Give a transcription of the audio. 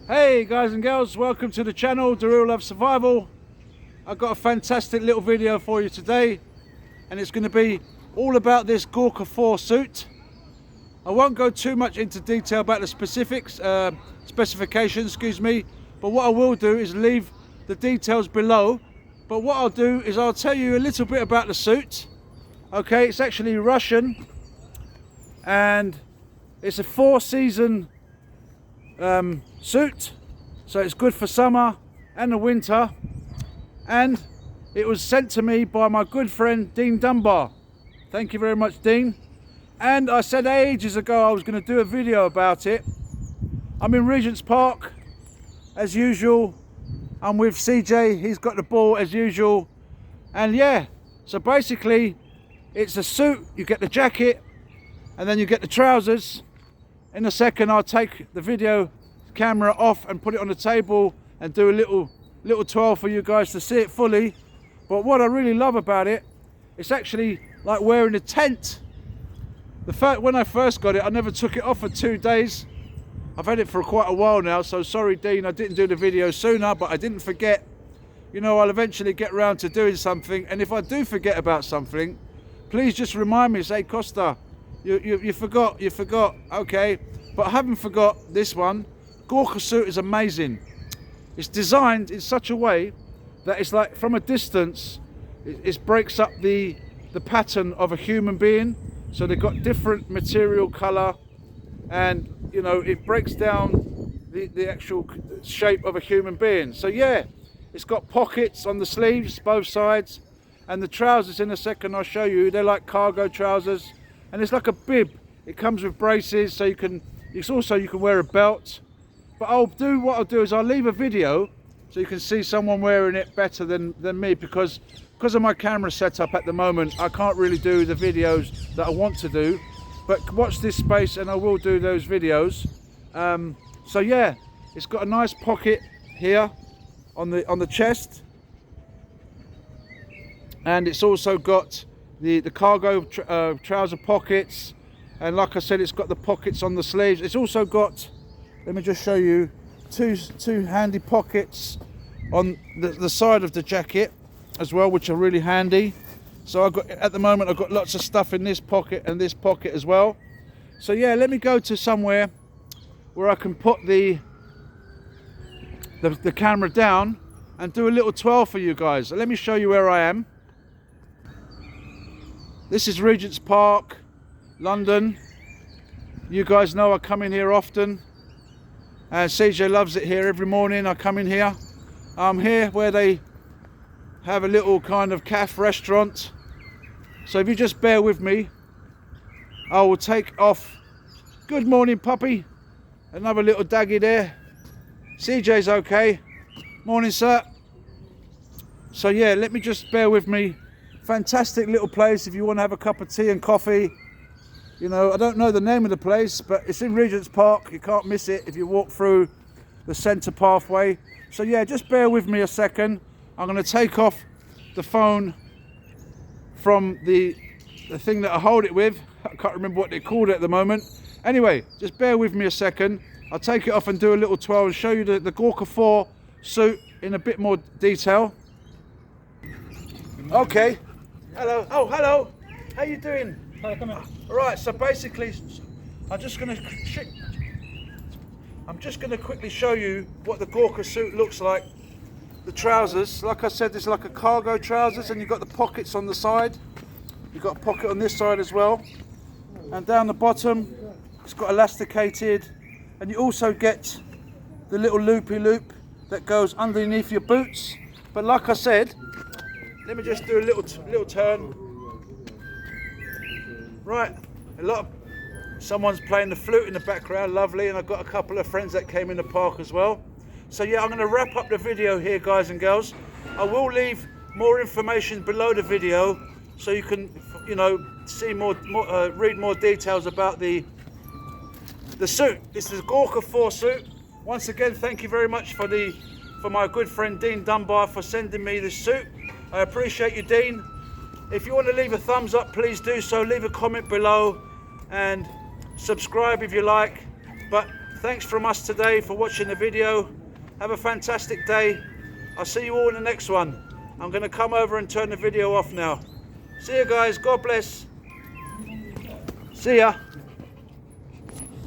Hey guys and girls, welcome to the channel, The Real Love Survival. I've got a fantastic little video for you today, and it's going to be all about this Gorka 4 suit. I won't go too much into detail about the specifications, but what I will do is leave the details below. But what I'll do is I'll tell you a little bit about the suit. Okay, it's actually Russian, and it's a 4-season suit, so it's good for summer and the winter, and it was sent to me by my good friend Dean Dunbar. Thank you very much, Dean. And I said ages ago I was going to do a video about it. I'm in Regent's Park as usual. I'm with CJ, he's got the ball as usual, and yeah, so basically it's a suit. You get the jacket and then you get the trousers. In a second I'll take the video camera off and put it on the table and do a little twirl for you guys to see it fully. But what I really love about it, it's actually like wearing a tent. When I first got it, I never took it off for 2 days. I've had it for quite a while now, so sorry Dean, I didn't do the video sooner, but I didn't forget. You know, I'll eventually get around to doing something, and if I do forget about something, please just remind me, say, Costa, you forgot, okay, but I haven't forgot this one. Gorka suit is amazing. It's designed in such a way that it's like from a distance, it breaks up the pattern of a human being. So they've got different material color, and you know, it breaks down the actual shape of a human being. So yeah, it's got pockets on the sleeves, both sides, and the trousers, in a second I'll show you, they're like cargo trousers, and it's like a bib. It comes with braces, so you can wear a belt. But what I'll do is I'll leave a video so you can see someone wearing it better than me, because of my camera setup at the moment, I can't really do the videos that I want to do. But watch this space and I will do those videos. So yeah, it's got a nice pocket here on the chest, and it's also got the cargo trouser pockets, and like I said, it's got the pockets on the sleeves. It's also got, let me just show you, two handy pockets on the side of the jacket as well, which are really handy. So at the moment I've got lots of stuff in this pocket and this pocket as well. So yeah, let me go to somewhere where I can put the camera down and do a little twirl for you guys. Let me show you where I am. This is Regent's Park, London. You guys know I come in here often, and CJ loves it here. Every morning I come in here. I'm here where they have a little kind of cafe restaurant. So if you just bear with me, I will take off. Good morning, puppy. Another little daggy there. CJ's okay. Morning, sir. So yeah, let me just bear with me. Fantastic little place if you want to have a cup of tea and coffee. You know, I don't know the name of the place, but it's in Regent's Park. You can't miss it if you walk through the centre pathway. So yeah, just bear with me a second. I'm going to take off the phone from the thing that I hold it with. I can't remember what they called it at the moment. Anyway, just bear with me a second. I'll take it off and do a little twirl and show you the Gorka 4 suit in a bit more detail. Okay. Hello. Oh, hello. How you doing? Hi, come in. Right, so basically, I'm just going to quickly show you what the Gorka suit looks like. The trousers, like I said, there's like a cargo trousers, and you've got the pockets on the side. You've got a pocket on this side as well. And down the bottom, it's got elasticated, and you also get the little loopy loop that goes underneath your boots. But like I said, let me just do a little turn. Right, someone's playing the flute in the background, lovely, and I've got a couple of friends that came in the park as well. So yeah, I'm going to wrap up the video here, guys and girls. I will leave more information below the video so you can, you know, see read more details about the suit. This is a Gorka 4 suit. Once again, thank you very much for my good friend Dean Dunbar for sending me this suit. I appreciate you, Dean. If you want to leave a thumbs up, please do so. Leave a comment below and subscribe if you like. But Thanks from us today for watching the video. Have a fantastic day. I'll see you all in the next one. I'm going to come over and turn the video off now. See you guys. God bless. See ya.